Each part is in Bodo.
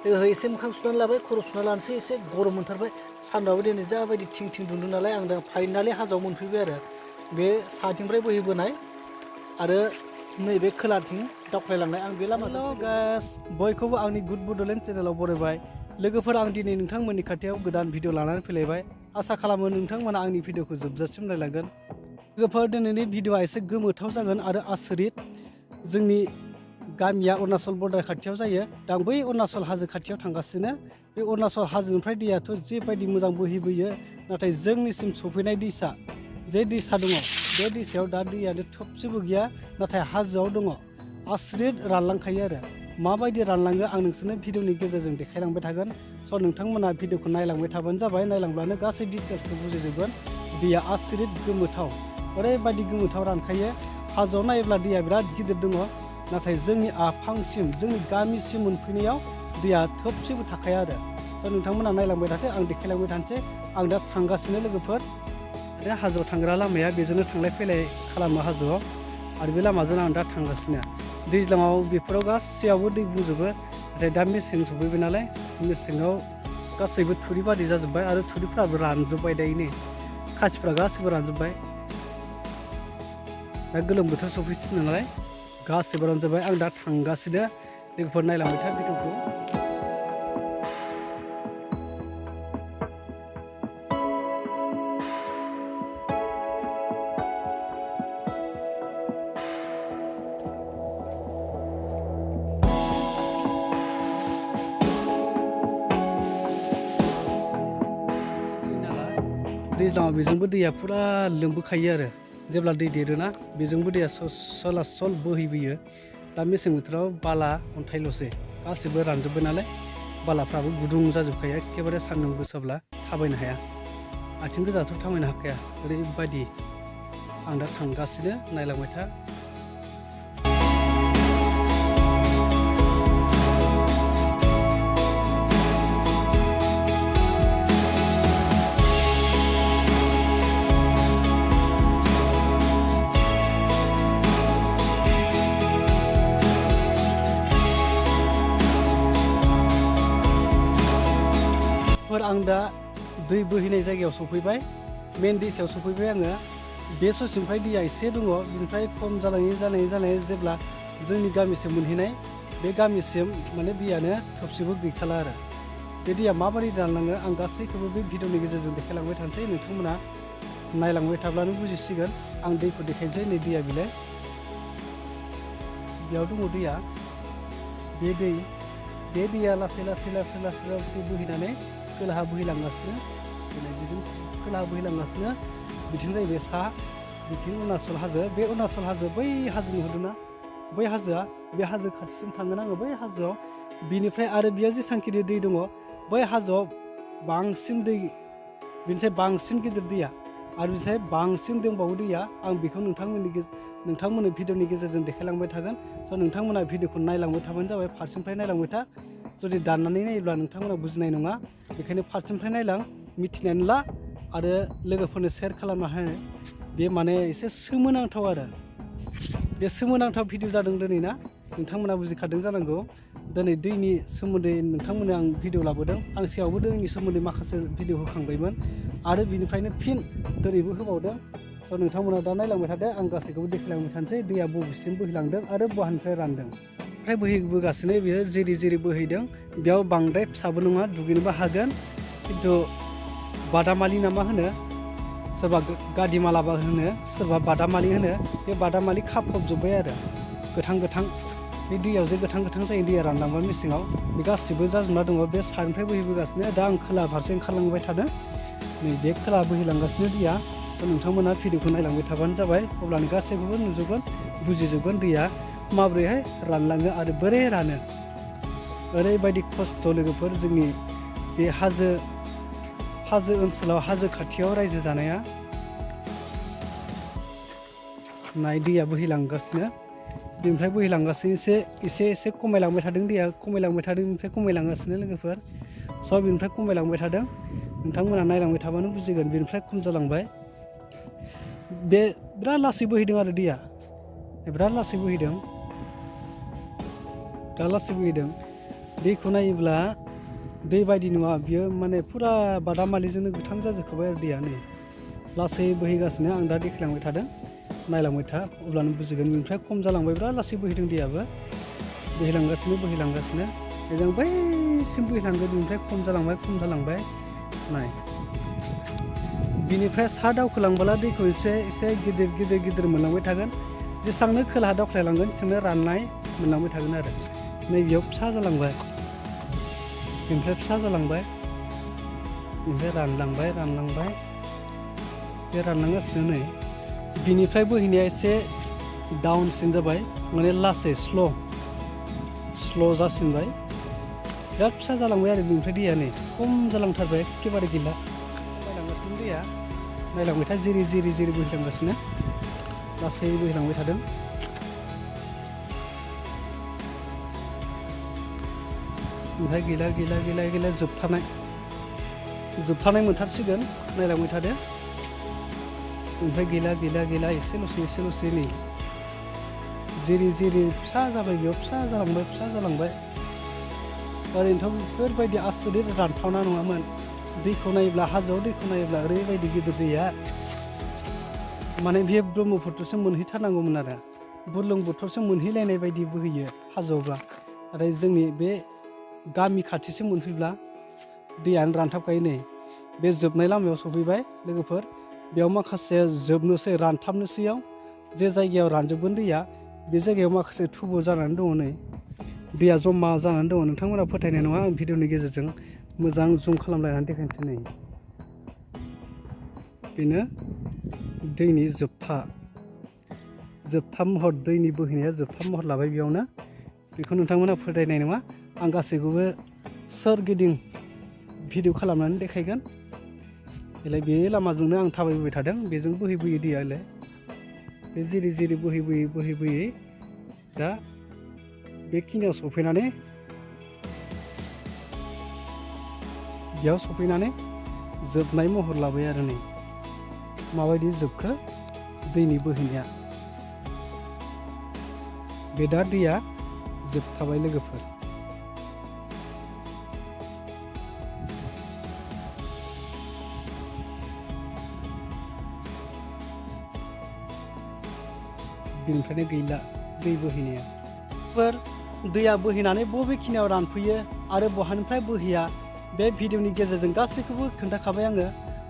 लोगोफोर एसे मोखां सुनानै लाबाय खर' सुना लानोसै एसे गरम मोनथारबाय सान्दुंआबो दिनै जाबायदि थिं थिं दुंदों नालाय आं दा फाइनालि हाजोआव मोनफैबाय आरो बे साथिंनिफ्राय बोहैबोनाय आरो नैबे खोलाथिं दावख्लायलांनाय आं बे लामाजों गास बयखौबो आंनि गुड बड'लेण्ड चेनेलाव बरायबाय लोगोफोर आं दिनै नोंथांमोननि खाथियाव गोदान भिडिअ लानानै फैलायबाय आसा खालामो नोंथांमोना आंनि भिडिअखौ जोबजासिम नायलांगोन लोगोफोर दिनैनि भिडिअआ एसे गोमोथाव जागोन आरो आसरित जोंनि गामिया अरुणाचल बर्डार खाथियाव जायो दा आं बै अरुणाचल हाजो खाथियाव थांगासिनो बे अरुणाचल हाजोनिफ्राय दैयाथ' जेबायदि मोजां बोहैबोयो नाथाय जोंनिसिम सफैनाय दैसा जे दैसा दङ बे दैसायाव दा दैयानो थोबसेबो गैया नाथाय हाजोआव दङ आसरित रानलांखायो आरो माबायदि रानलाङो आं नोंसोरनो भिडिअनि गेजेरजों देखायलांबाय थागोन स' नोंथांमोना भिडिअखौ नायलांबाय थाबानो जाबाय नायलांब्लानो गासै डिटेल्सखौ बुजिजोबगोन दैया आसरित गोमोथाव ओरैबायदि गोमोथाव रानखायो हाजोआव नायोब्ला दैया बिराद गिदिर दङ नाथाय जोंनि आफांसिम जोंनि गामिसिम मोनफैनायाव दैया थोबसेबो थाखाया आरो स' नोंथांमोना नायलांबाय थादो आं देखायलांबाय थानोसै आं दा थांगासिनो लोगोफोर बे हाजोआव थांग्रा लामाया बेजोंनो थांलाय फैलाय खालामो हाजोआव आरो बे लामाजों आं दा थांगासिनो दैज्लाङाव बेफोराव गासैयावबो दै बुंजोबो नाथाय दा मेसें सफैबाय नालाय मेसेङाव गासैबो थुरिबारि जाजोब्बाय आरो थुरिफ्राबो रानजोब्बाय दायो खासिफ्रा गासैबो रानजोब्बाय दा गोलोम बोथोर सफैसिगोन नालाय गासैबो रानजोब्बाय आं दा थांगासिनो लोगोफोर नायलांबाय था भिडिअखौ दैज्लाङाव बेजोंबो दैया फुरा लोमबोखायो आरो जेब्ला दै देरोना बेजोंबो दैया सलासल बोहैबोयो दा मेसें बोथोराव बाला अन्थाइल'सै गासैबो रानजोब्बाय नालाय बालाफ्राबो गुदुं जाजोबखायो एखेबारे सान्दुं गोसाब्ला थाबायनो हाया आथिं गोजाथ' थाबायनो हाखाया ओरैबायदि आं दा थांगासिनो नायलांबाय था आं दा दै बोहैनाय जायगायाव सफैबाय मेन दैसायाव सफैबाय आङो बे ससेनिफ्राय दैया एसे दङ बिनिफ्राय खम जालाङै जेब्ला जोंनि गामिसिम मोनहैनाय बे गामिसिम माने दैयानो थोबसेबो गैखाला आरो बे दैया माबोरै रानलाङो आं गासैखौबो बे भिडिअनि गेजेरजों देखायलांबाय थानोसै नोंथांमोना नायलांबाय थाब्लानो बुजिसिगोन आं दैखौ देखायनोसै नै दैया बिलाय बेयाव दङ दैया बे दैया लासै बोहैनानै खोलाहा बोहैलांगासिनो बेजों खोलाहा बोहैलांगासिनो बिथिं जाहैबाय सा बिथिं अरुणाचल हाजो बे अरुणाचल हाजो बै हाजो नुहुरदोंना बै हाजोआ बे हाजो खाथिसिम थांगोन आङो बै हाजोआव बिनिफ्राय आरो बेयाव जेसांखिनि दै दङ बै हाजोआव बांसिन दै बिनिफ्राय बांसिन गिदिर दैया आरो बिनिफ्राय बांसिन दंबावो दैया आं बेखौ नोंथांमोननो भिडिअनि गेजेरजों देखायलांबाय थागोन स' नोंथांमोना भिडिअखौ नायलांबाय थाबानो जाबाय फारसेनिफ्राय नायलांबाय था जुदि दाननानै नायोब्ला नोंथांमोना बुजिनाय नङा बेखायनो फारसेनिफ्राय नायलां मिथिनानै ला आरो लोगोफोरनो शेयार खालामना हो बे माने एसे सोमोनांथाव आरो बे सोमोनांथाव भिडिअ जादों दिनै ना नोंथांमोना बुजिखादों जानांगौ दिनै दैनि सोमोन्दै नोंथांमोननो आं भिडिअ लाबोदों आं सिगाङावबो दैनि सोमोन्दै माखासे भिडिअ होखांबायमोन आरो बिनिफ्रायनो फिन दिनैबो होबावदों स' नोंथांमोना दा नायलांबाय थादो आं गासैखौबो देखायलांबाय थानोसै दैया बबेसिम बोहैलांदों आरो बहानिफ्राय रानदों ओमफ्राय बोहैबोगासिनो बियो जेरै बोहैदों बेयाव बांद्राय फिसाबो नङा दुगैनोबो हागोन खिन्थु बादामालि ना मा होनो सोरबा गादिमालाबा होनो सोरबा बादामालि होनो बे बादामालि खाफबजोब्बाय आरो गोथां बे दैयाव जे गोथां जायो दैया रानलांबा मेसेङाव बे गासिबो जाजोबना दङ बे सानिफ्राय बोहैबोगासिनो दा आं खोला फारसे ओंखारलांबाय थादों नै बे खोला बोहैलांगासिनो दैया नोंथांमोना भिडिअखौ नायलांबाय थाबानो जाबाय अब्लानो गासैखौबो नुजोबगोन बुजिजोबगोन दैया माबोरैहाय रानलाङो आरो बोरै रानो ओरैबायदि खस्थ' लोगोफोर जोंनि बे हाजो ओनसोलाव हाजो खाथियाव रायजो जानाया नाय दैया बोहैलांगासिनो बेनिफ्राय बोहैलांगासिनो एसे खमायलांबाय थादों दैया खमायलांबाय थादों बेनिफ्राय खमायलांगासिनो लोगोफोर स' बेनिफ्राय खमायलांबाय थादों नोंथांमोना नायलांबाय थाबानो बुजिगोन बेनिफ्राय खम जालांबाय बे बिराद लासै बोहैदों आरो दैया बिराद लासै बोहैदों दैखौ नायोब्ला दै बायदि नङा बियो माने फुरा बादामालिजोंनो गोथां जाजोबखाबाय आरो दैया नै लासै बोहैगासिनो आं दा देखायलांबाय थादों नायलांबाय था अब्लानो बुजिगोन बेनिफ्राय खम जालांबाय बिराद लासै बोहैदों दैयाबो बोहैलांगासिनो बेजों बैसिम बोहैलांगोन बेनिफ्राय खम जालांबाय नाय बिनिफ्राय सा दावखोलांबोला दैखौ एसे गिदिर मोनलांबाय थागोन जेसेबांनो खोलाहा दावख्लायलांगोन एसेबांनो राननाय मोनलांबाय थागोन आरो नैबेयाव फिसा जालांबाय बेनिफ्राय फिसा जालांबाय बेनिफ्राय रानलांबाय बे रानलांगासिनो नै बिनिफ्राय बोहैनाया एसे डाउनसिन जाबाय माने लासै स्ल' जासिनबाय बिराद फिसा जालांबाय आरो बेनिफ्राय दैया नै खम जालांथारबाय एखेबारे गैला बायलांगासिनो दैया नायलांबाय था जिरि बोहैलांगासिनो लासै बोहैलांबाय थादों ओमफ्राय गैला जोबथानाय मोनथारसिगोन नायलांबाय थादो ओमफ्राय गैला एसेल'सै नै जिरि फिसा जाबाय बेयाव फिसा जालांबाय ओरैनोथ' बेफोरबायदि आसरित रानथावना नङामोन दैखौ नायोब्ला हाजोआव दैखौ नायोब्ला ओरैबायदि गिदिर दैया माने बेयो ब्रह्मपुत्रसिम मोनहैथारनांगौमोन आरो बुरलुंबुथुरसिम मोनहैलायनाय बायदि बोहैयो हाजोआवब्ला नाथाय जोंनि बे गामि खाथिसिम मोनफैब्ला दैयानो रानथाबखायो नै बे जोबनाय लामायाव सफैबाय लोगोफोर बेयाव माखासे जोबनोसै रानथाबनोसैयाव जे जायगायाव रानजोबगोन दैया बे जायगायाव माखासे थुबुर जानानै दङ नै दैया जमा जानानै दङ नोंथांमोना फोथायनाय नङा आं भिडिअनि गेजेरजों मोजां जुम खालामलायनानै देखायनोसै नै बेनो दैनि जोबथा महर दैनि बोहैनाया जोबथा महर लाबाय बेयावनो बेखौ नोंथांमोना फोथायनाय नङा आं गासैखौबो सोरगिदिं भिडिअ खालामनानै देखायगोन देलाय बे लामाजोंनो आं थाबायबोबाय थादों बेजों बोहैबोयो दैया बे जिरि बोहैबोयै दा बेखिनियाव सफैनानै बेयाव सफैनानै जोबनाय महर लाबाय आरो नै माबायदि जोबखो दैनि बोहैनाया बे दा दैया जोबथाबाय लोगोफोर बिनिफ्रायनो गैला दै बोहैनाया दैया बोहैनानै बबेखिनियाव रानफैयो आरो बहानिफ्राय बोहैया बे भिडिअनि गेजेरजों गासैखौबो खोन्थाखाबाय आङो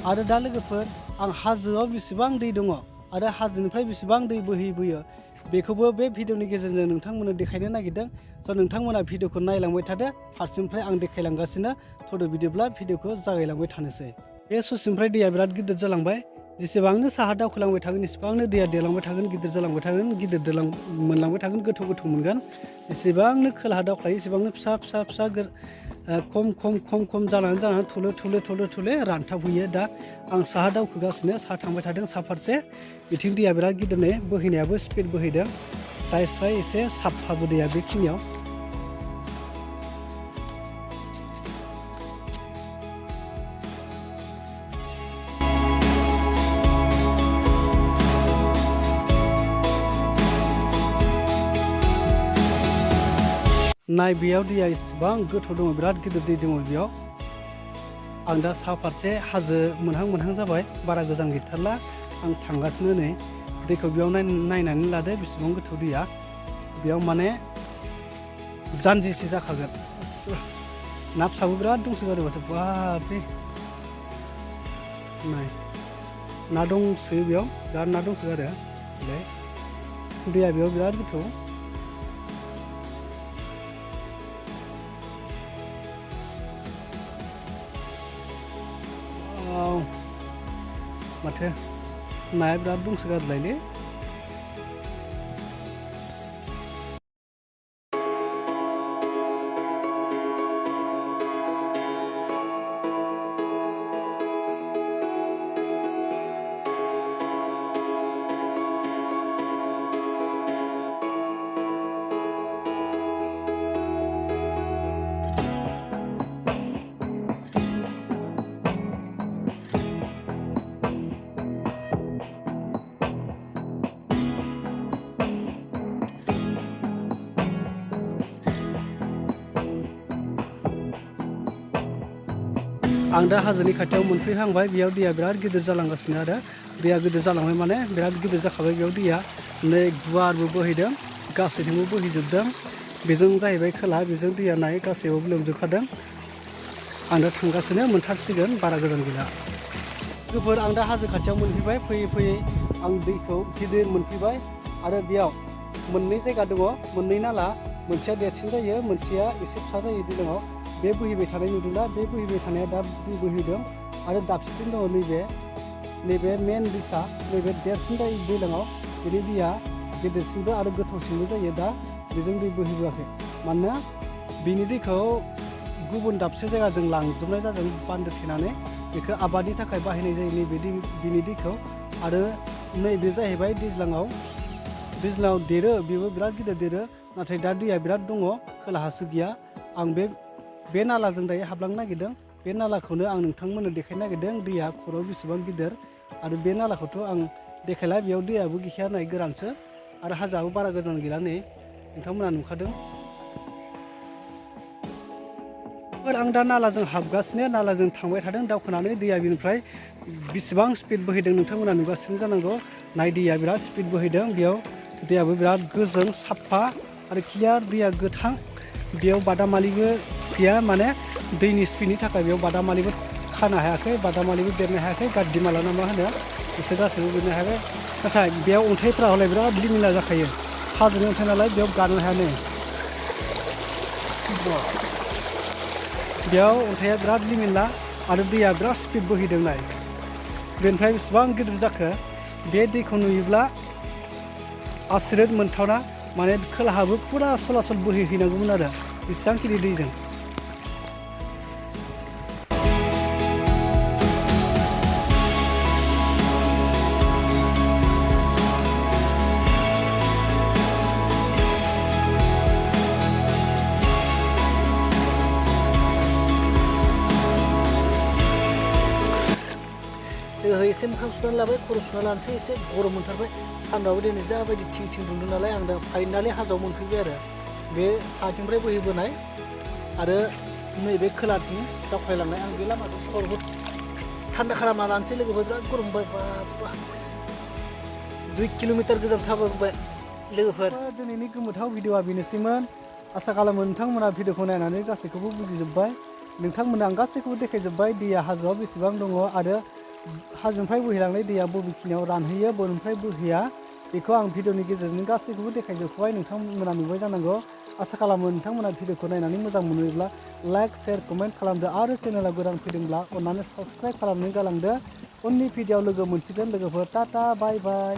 आरो दा लोगोफोर आं हाजोआव बेसेबां दै दङ आरो हाजोनिफ्राय बेसेबां दै बोहैबोयो बेखौबो बे भिडिअनि गेजेरजों नोंथांमोननो देखायनो नागिरदों स' नोंथांमोना भिडिअखौ नायलांबाय थादो फारसेनिफ्राय आं देखायलांगासिनो थ'दो बिदिब्ला भिडिअखौ जागायलांबाय थानोसै बे ससेनिफ्राय दैया बिराद गिदिर जालांबाय जेसेबांनो साहा दावखोलांबाय थागोन एसेबांनो दैया देरलांबाय थागोन गिदिर जालांबाय थागोन मोनलांबाय थागोन गोथौ मोनगोन एसेबांनो खोलाहा दावख्लायो एसेबांनो फिसा खम जानानै थले रानथाबहैयो दा आं साहा दावखोगासिनो साहा थांबाय थादों सा फारसे बिथिं दैया बिराद गिदिर नै बोहैनायाबो स्पिड बोहैदों स्राय एसे साफाबो दैया बेखिनियाव नाय बेयाव दैया इसेबां गोथौ दङ बिराद गिदिर दै दङ बेयाव आं दा सा फारसे हाजो मोनहां जाबाय बारा गोजान गैथारला आं थांगासिनो नै दैखौ बेयाव नायनानै लादो बेसेबां गोथौ दैया बेयाव माने जानजिसे जाखागोन ना फिसाबो बिराद दंसोगारो माथो बाबरे नाय ना दंसोयो बेयाव बिराद ना दंसोगारो दैया बेयाव बिराद गोथौ माथो नाया बिराद दंसोगारोलायलै आं दा हाजोनि खाथियाव मोनफैहांबाय बेयाव दैया बिराद गिदिर जालांगासिनो आरो दैया गिदिर जालांबाय माने बिराद गिदिर जाखाबाय बेयाव दैया नै गुवारबो बोहैदों गासैथिंबो बोहैजोबदों बेजों जाहैबाय खोला बेजों दैया नाय गासैयावबो लोमजोबखादों आं दा थांगासिनो मोनथारसिगोन बारा गोजान गैला लोगोफोर आं दा हाजो खाथियाव मोनफैबाय फैयै फैयै आं दैखौ गिदिर मोनफैबाय आरो बेयाव मोननै जायगा दङ मोननै नाला मोनसेया देरसिन जायो मोनसेया एसे फिसा जायो दैज्लाङाव बे बोहैबाय थानाय नुदोंना बे बोहैबाय थानाया दा दै बोहैदों आरो दाबसेथिं दङ नैबे मेन दैसा नैबे देरसिन जायो दैज्लाङाव बेनि दैया गेदेरसिनबो आरो गोथौसिनबो जायो दा बेजों दै बोहैबोआखै मानोना बिनि दैखौ गुबुन दाबसे जायगाजों लांजोबनाय जादों बान्दो थेनानै बेखौ आबादनि थाखाय बाहायनाय जायो नैबे बिनि दैखौ आरो नैबे जाहैबाय दैज्लाङाव देरो बेबो बिराद गिदिर देरो नाथाय दा दैया बिराद दङ खोलाहासो गैया आं बे नालाजों दायो हाबलांनो नागिरदों बे नालाखौनो आं नोंथांमोननो देखायनो नागिरदों दैया खर'आव बेसेबां गिदिर आरो बे नालाखौथ' आं देखायला बेयाव दैयाबो गैखाया नाय गोरानसो आरो हाजोआबो बारा गोजान गैला नै नोंथांमोना नुखादों आं दा नालाजों हाबगासिनो नालाजों थांबाय थादों दावखोनानै दैया बिनिफ्राय बेसेबां स्पिड बोहैदों नोंथांमोना नुगासिनो जानांगौ नाय दैया बिराद स्पिड बोहैदों बेयाव दैयाबो बिराद गोजों साफा आरो क्लियार दैया गोथां बेयाव बादामालिबो गैया माने दैनि स्पिडनि थाखाय बेयाव बादामालिबो खानो हायाखै बादामालिबो बेरनो हायाखै गाद्दि माला ना मा होनो बिसोर गासैबो बेरनो हायाखै नाथाय बेयाव अन्थाइफ्रा हले बिराद लिमिला जाखायो हाजोनि अन्थाइ नालाय बेयाव गानो हायानो बेयाव अन्थाइया बिराद लिमिला आरो दैया बिराद स्पिड बोहैदों नाय बेनिफ्राय बेसेबां गिदिर जाखो बे दैखौ नुयोब्ला आसरित मोनथावना माने खोलाहाबो फुरा सलासल बोहैहैनांगौमोन आरो बेसेबांखिनि दैजों एसे मोखां सुनानै लाबाय खर' सुना लानोसै एसे गरम मोनथारबाय सान्दुंआबो दिनै जाबायदि थिं थिं दुंदों नालाय आं दा फाइनालि हाजोआव मोनफैबाय आरो बे साथिंनिफ्राय बोहैबोनाय आरो नैबे खोलाथिं दावख्लायलांनाय आं बे लामाखौ खर'खौ थान्दा खालामना लानोसै लोगोफोर बिराद गरम मोनबाय बा 2 किल'मिटार गोजान थाबायबोबाय लोगोफोर दिनैनि गोमोथाव भिडिअआ बेनोसैमोन आसा खालामो नोंथांमोना भिडिअखौ नायनानै गासैखौबो बुजिजोब्बाय नोंथांमोना आं गासैखौबो देखायजोब्बाय दैया हाजोआव बेसेबां दङ आरो हाजोनिफ्राय बोहैलांनाय दैया बबेखिनियाव रानहैयो बबेनिफ्राय बोहैया बेखौ आं भिडिअनि गेजेरजों गासैखौबो देखायजोबबाय नोंथांमोना नुबाय जानांगौ आसा खालामो नोंथांमोना भिडिअखौ नायनानै मोजां मोनोब्ला लाइक शेयार कमेन्ट खालामदो आरो चेनेलाव गोदान फैदोंब्ला अन्नानै साबस्क्राइब खालामनानै गालांदो उननि भिडिअआव लोगो मोनसिगोन लोगोफोर टाटा बाय बाय